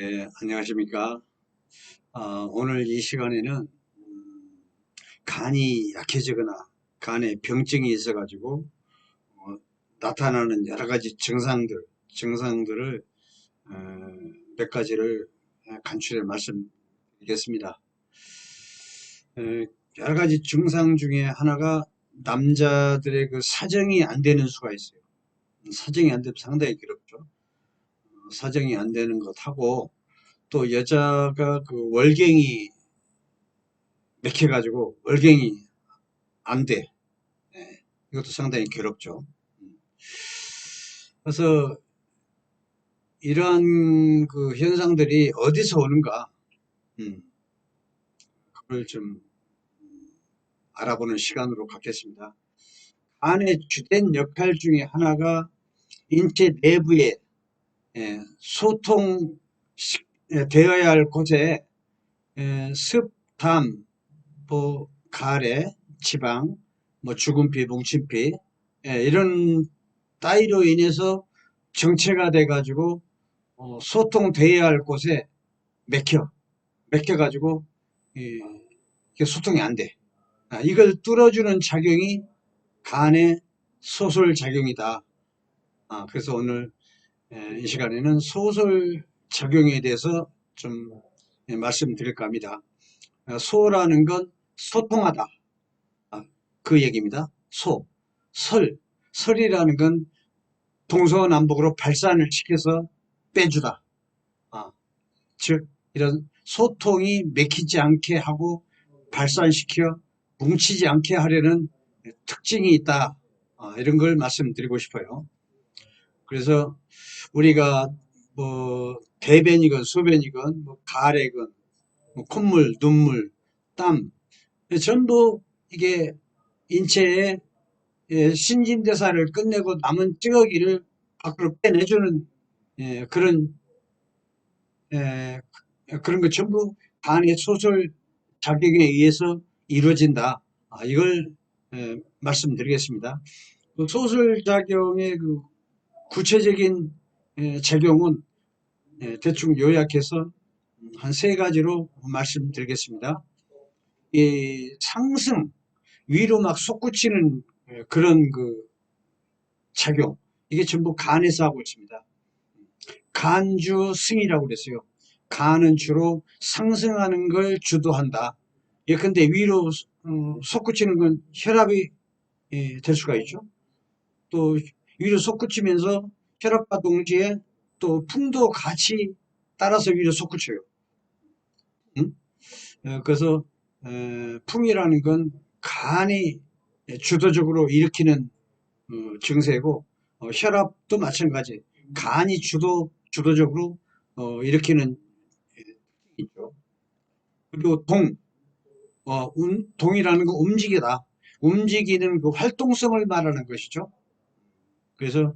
네, 안녕하십니까. 오늘 이 시간에는 간이 약해지거나 간에 병증이 있어가지고 나타나는 여러 가지 증상들을 어, 몇 가지를 간추려 말씀드리겠습니다. 여러 가지 증상 중에 하나가 남자들의 그 사정이 안 되는 수가 있어요. 사정이 안 되면 상당히 괴롭죠. 사정이 안 되는 것하고 또 여자가 그 월경이 맥혀가지고 월경이 안 돼. 예, 이것도 상당히 괴롭죠. 그래서 이러한 그 현상들이 어디서 오는가, 음, 그걸 좀 알아보는 시간으로 갖겠습니다. 간의 주된 역할 중에 하나가 인체 내부에 소통되어야 할 곳에 습, 담, 뭐 가래, 지방, 뭐 죽은 피, 뭉친 피 이런 따위로 인해서 정체가 돼가지고 소통돼야 할 곳에 맥혀가지고 이게 소통이 안 돼. 이걸 뚫어주는 작용이 간의 소설 작용이다. 그래서 오늘 이 시간에는 소설 작용에 대해서 좀 말씀드릴까 합니다. 소라는 건 소통하다. 그 얘기입니다. 설이라는 건 동서남북으로 발산을 시켜서 빼주다. 즉 이런 소통이 맥히지 않게 하고 발산시켜 뭉치지 않게 하려는 특징이 있다. 이런 걸 말씀드리고 싶어요. 그래서 우리가 뭐 대변이건 소변이건 뭐 가래건 뭐 콧물, 눈물, 땀 전부 이게 인체의 신진대사를 끝내고 남은 찌꺼기를 밖으로 빼내주는 그런 그런 거 전부 간의 소설 작용에 의해서 이루어진다. 이걸 말씀드리겠습니다. 그 소설 작용의 그 구체적인 작용은 대충 요약해서 한 세 가지로 말씀드리겠습니다. 이 상승, 위로 막 솟구치는 그런 그 작용, 이게 전부 간에서 하고 있습니다. 간주승이라고 그랬어요. 간은 주로 상승하는 걸 주도한다. 예컨대 위로 솟구치는 건 혈압이 될 수가 있죠. 또 위로 솟구치면서 혈압과 동시에 또 풍도 같이 따라서 위로 솟구쳐요. 응? 그래서 풍이라는 건 간이 주도적으로 일으키는 증세고 혈압도 마찬가지. 간이 주도적으로 일으키는 있죠. 그리고 동이라는 건 움직이다. 움직이는 그 활동성을 말하는 것이죠. 그래서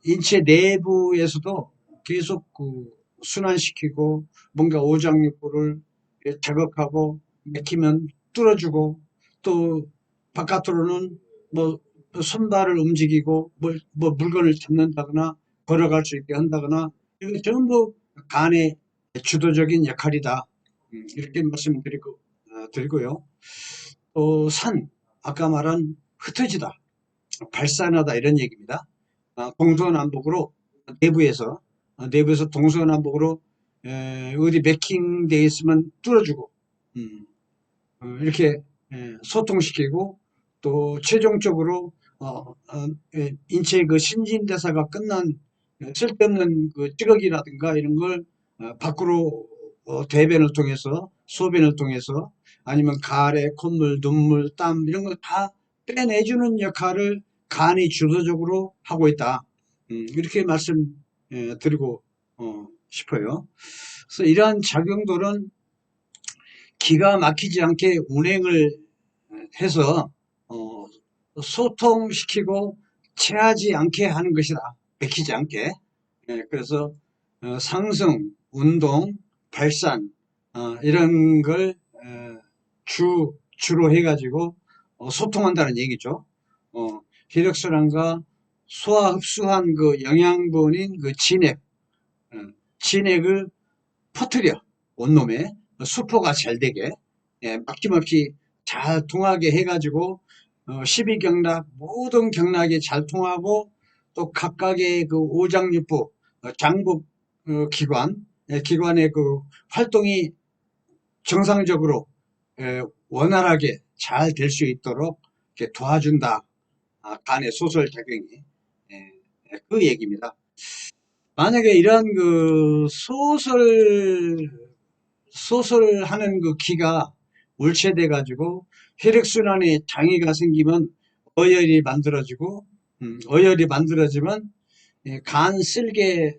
인체 내부에서도 계속 그 순환시키고 뭔가 오장육부를 자극하고 맥히면 뚫어주고 또 바깥으로는 뭐 손발을 움직이고 뭐 물건을 잡는다거나 걸어갈 수 있게 한다거나 이거 전부 간의 주도적인 역할이다. 이렇게 드리고요. 또 아까 말한 흩어지다, 발산하다 이런 얘기입니다. 동서남북으로 내부에서 동서남북으로 어디 맥킹되어 있으면 뚫어주고 이렇게 소통시키고 또 최종적으로 인체의 그 신진대사가 끝난 쓸데없는 그 찌꺼기라든가 이런 걸 밖으로 대변을 통해서 소변을 통해서 아니면 가래, 콧물, 눈물, 땀 이런 걸 다 빼내주는 역할을 간이 주도적으로 하고 있다. 이렇게 말씀드리고 싶어요. 그래서 이러한 작용들은 기가 막히지 않게 운행을 해서 소통시키고 체하지 않게 하는 것이다. 맥히지 않게. 그래서 상승, 운동, 발산 이런 걸 주로 해가지고 소통한다는 얘기죠. 혈액순환과 소화 흡수한 그 영양분인 그 진액, 진액을 퍼뜨려. 온몸에 수포가 잘 되게, 막힘없이 잘 통하게 해가지고 12경락 모든 경락이 잘 통하고, 또 각각의 그 오장육부 장부 기관 기관의 그 활동이 정상적으로 원활하게 잘 될 수 있도록 이렇게 도와준다. 간의 소설 작용이. 그 얘기입니다. 만약에 이런 그 소설하는 그 기가 울체돼 가지고 혈액순환에 장애가 생기면 어혈이 만들어지고, 어혈이 만들어지면 간 쓸개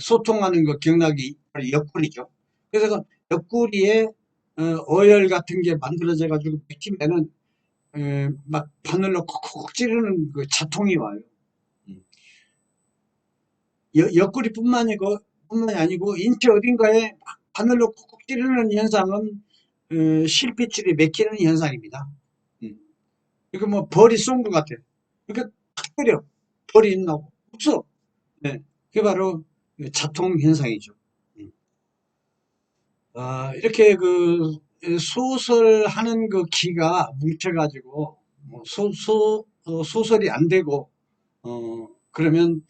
소통하는 그 경락이 옆구리죠. 그래서 그 옆구리에 어혈 같은 게 만들어져 가지고 맥히면은 막 바늘로 콕콕 찌르는 그 자통이 와요. 음. 옆구리뿐만이 아니고 인체 어딘가에 막 바늘로 콕콕 찌르는 현상은 실핏줄이 맥히는 현상입니다. 이거 뭐 벌이 쏜 것 같아요. 이렇게 탁 때려. 벌이 있나고 없어. 네. 그게 바로 자통 현상이죠. 음. 이렇게 그 소설하는 그 기가 뭉쳐가지고 뭐 소설이 안 되고 그러면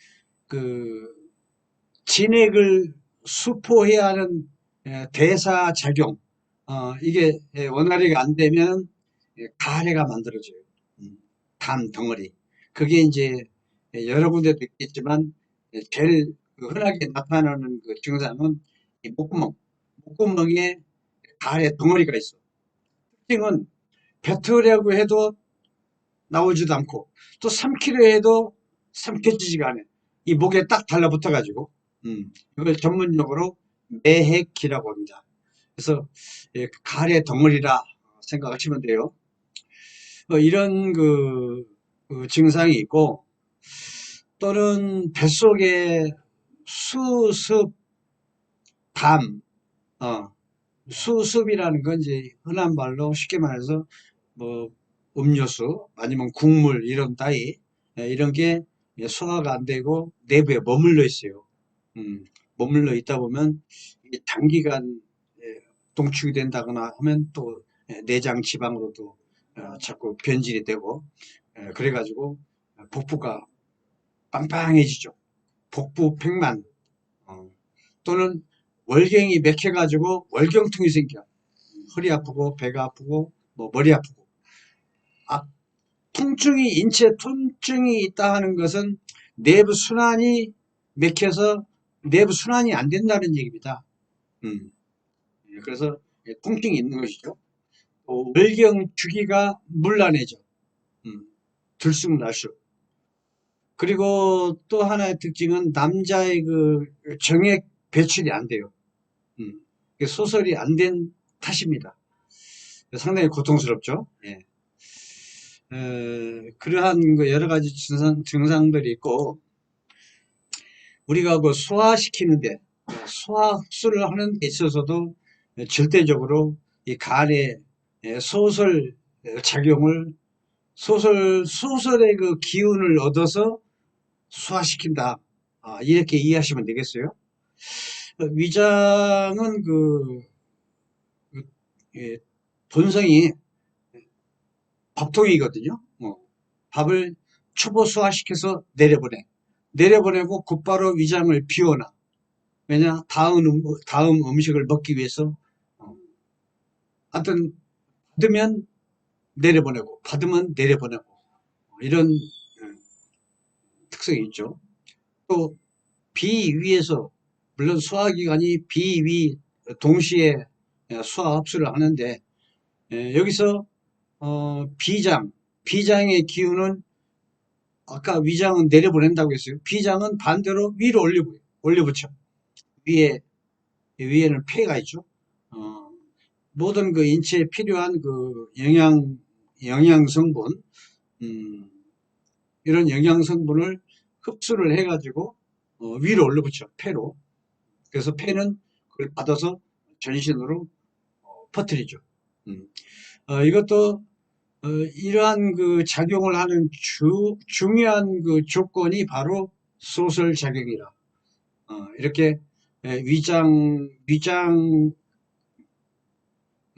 그 진액을 수포해야 하는 대사작용, 이게 원활하게 안 되면 가래가 만들어져요. 담 덩어리. 그게 이제 여러 군데도 있겠지만 제일 그 흔하게 나타나는 그 증상은 이 목구멍에 가래 덩어리가 있어. 특징은 뱉으려고 해도 나오지도 않고 또 삼키려 해도 삼켜지지가 않아요. 이 목에 딱 달라붙어가지고, 이걸 전문용어로 매핵기라고 합니다. 그래서 가래 덩어리라 생각하시면 돼요. 이런 그 증상이 있고, 또는 뱃속에 수습, 담, 수습이라는 건 이제 흔한 말로 쉽게 말해서 뭐 음료수 아니면 국물 이런 따위, 이런 게 소화가 안 되고 내부에 머물러 있어요. 머물러 있다 보면 이게 단기간 동축이 된다거나 하면 또 내장 지방으로도 자꾸 변질이 되고, 그래가지고 복부가 빵빵해지죠. 복부 팽만, 또는 월경이 맥혀가지고 월경통이 생겨. 허리 아프고 배가 아프고 뭐 머리 아프고. 인체 통증이 있다 하는 것은 내부 순환이 맥혀서 내부 순환이 안 된다는 얘기입니다. 그래서 통증이 있는 것이죠. 또 월경 주기가 문란해져. 들쑥날쑥. 그리고 또 하나의 특징은 남자의 그 정액 배출이 안 돼요. 소설이 안 된 탓입니다. 상당히 고통스럽죠. 예. 그러한 그 여러 가지 증상들이 있고, 우리가 그 소화시키는데, 소화 흡수를 하는 데 있어서도 절대적으로 이 간의 소설 작용을, 소설의 그 기운을 얻어서 소화시킨다. 이렇게 이해하시면 되겠어요. 위장은 예, 본성이 밥통이거든요. 밥을 초보 소화시켜서 내려보내고 곧바로 위장을 비워놔. 왜냐? 다음 음식을 먹기 위해서. 하여튼 받으면 내려보내고 이런 특성이 있죠. 또 비위에서, 물론 소화기관이 비위 동시에 소화 흡수를 하는데, 여기서 비장의 기운은, 아까 위장은 내려보낸다고 했어요. 비장은 반대로 위로 올려붙여. 위에는 폐가 있죠. 모든 그 인체에 필요한 그 영양 성분, 이런 영양 성분을 흡수를 해가지고 위로 올려붙여, 폐로. 그래서 폐는 그걸 받아서 전신으로 퍼뜨리죠. 이것도 이러한 그 작용을 하는 중요한 그 조건이 바로 소설 작용이라 이렇게 위장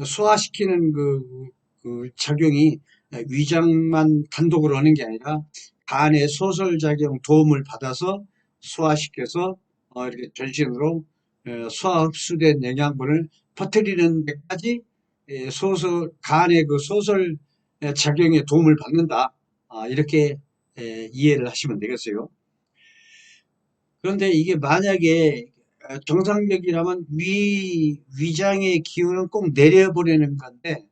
소화시키는 그 작용이 위장만 단독으로 하는 게 아니라 간의 소설작용 도움을 받아서 소화시켜서 이렇게 전신으로 소화 흡수된 영양분을 퍼뜨리는 데까지 간의 그 소설 작용에 도움을 받는다. 이렇게 이해를 하시면 되겠어요. 그런데 이게 만약에 정상적이라면 위장의 기운은 꼭 내려보내는 건데,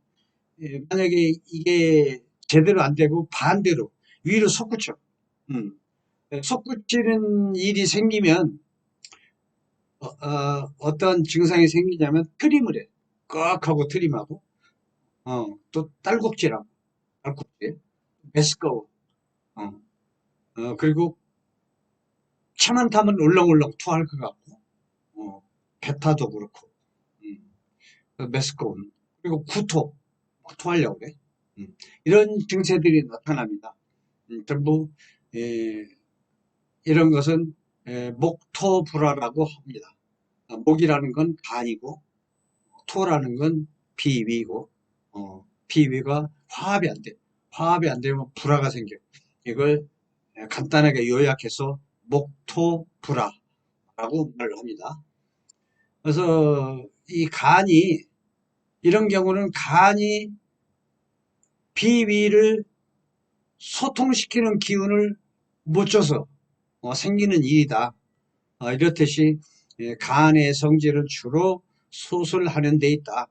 만약에 이게 제대로 안 되고 반대로 위로 솟구쳐. 솟구치는 일이 생기면 어떤 증상이 생기냐면 트림을 해. 꺽 하고 트림하고, 또 딸꾹질하고, 딸꾹질, 메스꺼워. 그리고 차만 타면 울렁울렁 토할 것 같고, 배타도 그렇고, 메스꺼운. 그리고 구토, 막 토하려고 그래. 이런 증세들이 나타납니다. 전부, 에, 이런 것은 목토불화라고 합니다. 목이라는 건 간이고, 토라는 건 비위고, 비위가 화합이 안 돼. 화합이 안 되면 불화가 생겨. 이걸 간단하게 요약해서 목토불화라고 말을 합니다. 그래서 이 간이, 이런 경우는 간이 비위를 소통시키는 기운을 못 줘서 생기는 일이다. 이렇듯이 간의 성질은 주로 소설하는 데 있다.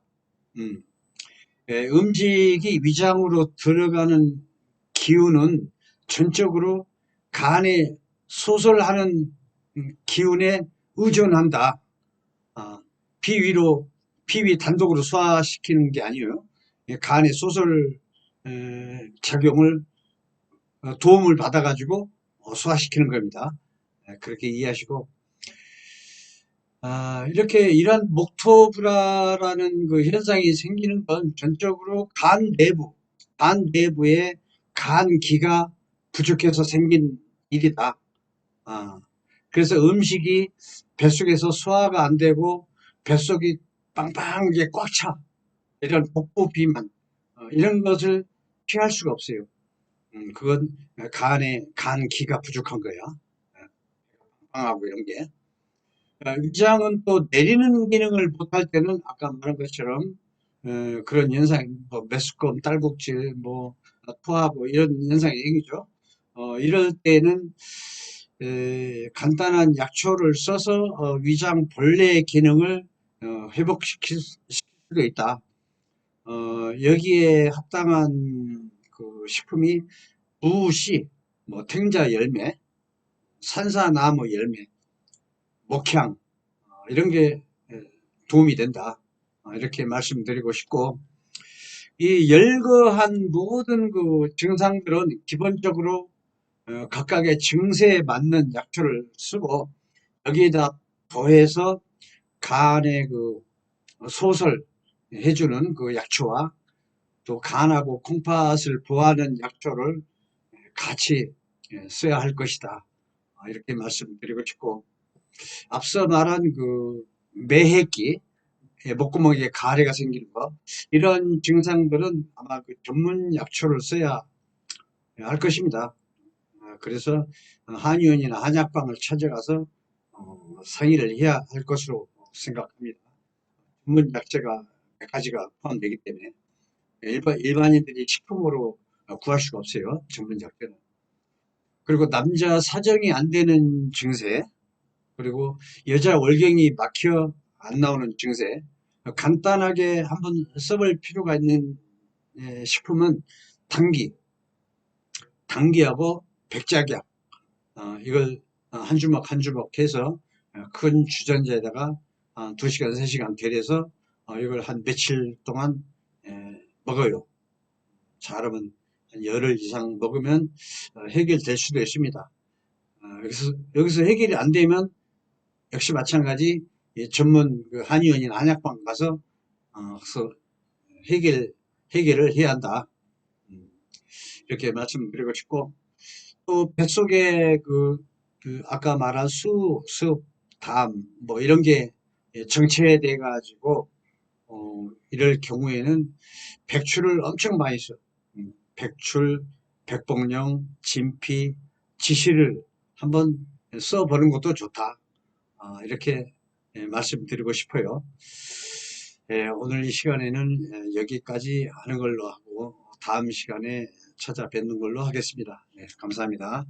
음식이 위장으로 들어가는 기운은 전적으로 간에 소설하는 기운에 의존한다. 비위 단독으로 소화시키는 게 아니에요. 간의 소설 작용을 도움을 받아가지고 소화시키는 겁니다. 그렇게 이해하시고, 이렇게 이런 목토불화라는 그 현상이 생기는 건 전적으로 간 내부에 간기가 부족해서 생긴 일이다. 그래서 음식이 뱃속에서 소화가 안 되고 뱃속이 빵빵하게 꽉 차. 이런 복부 비만, 이런 것을 피할 수가 없어요. 그건 간기가 부족한 거야. 빵하고 이런 게. 위장은 또 내리는 기능을 못할 때는 아까 말한 것처럼 그런 현상, 뭐 메스꺼움, 딸꾹질, 뭐 토하고 이런 현상이 생기죠. 이럴 때는 간단한 약초를 써서 위장 본래의 기능을 회복시킬 수도 있다. 여기에 합당한 그 식품이 부씨, 뭐 탱자 열매, 산사나무 열매, 목향, 이런 게 도움이 된다. 이렇게 말씀드리고 싶고, 이 열거한 모든 그 증상들은 기본적으로 각각의 증세에 맞는 약초를 쓰고, 여기에다 더해서 간의 그 소설 해주는 그 약초와 또 간하고 콩팥을 보하는 약초를 같이 써야 할 것이다. 이렇게 말씀드리고 싶고, 앞서 말한 그 매해기, 목구멍에 가래가 생기는 거, 이런 증상들은 아마 그 전문 약초를 써야 할 것입니다. 그래서 한의원이나 한약방을 찾아가서 상의를 해야 할 것으로 생각합니다. 전문 약재가 몇 가지가 포함되기 때문에 일반인들이 식품으로 구할 수가 없어요. 전문 약재는. 그리고 남자 사정이 안 되는 증세, 그리고 여자 월경이 막혀 안 나오는 증세, 간단하게 한번 써볼 필요가 있는 식품은 당기하고 백작약, 이걸 한 주먹 한 주먹 해서 큰 주전자에다가 2시간 3시간 데려서 이걸 한 며칠 동안 먹어요. 잘하면 한 열흘 이상 먹으면 해결될 수도 있습니다. 여기서 해결이 안 되면 역시 마찬가지 전문 그 한의원이나 한약방 가서 그래서 해결을 해야 한다. 이렇게 말씀드리고 싶고, 또 뱃속에 그 아까 말한 습, 담, 뭐 이런 게 정체돼 가지고 이럴 경우에는 백출을 엄청 많이 써. 백출, 백복령, 진피, 지시를 한번 써보는 것도 좋다. 이렇게 말씀드리고 싶어요. 오늘 이 시간에는 여기까지 하는 걸로 하고 다음 시간에 찾아뵙는 걸로 하겠습니다. 감사합니다.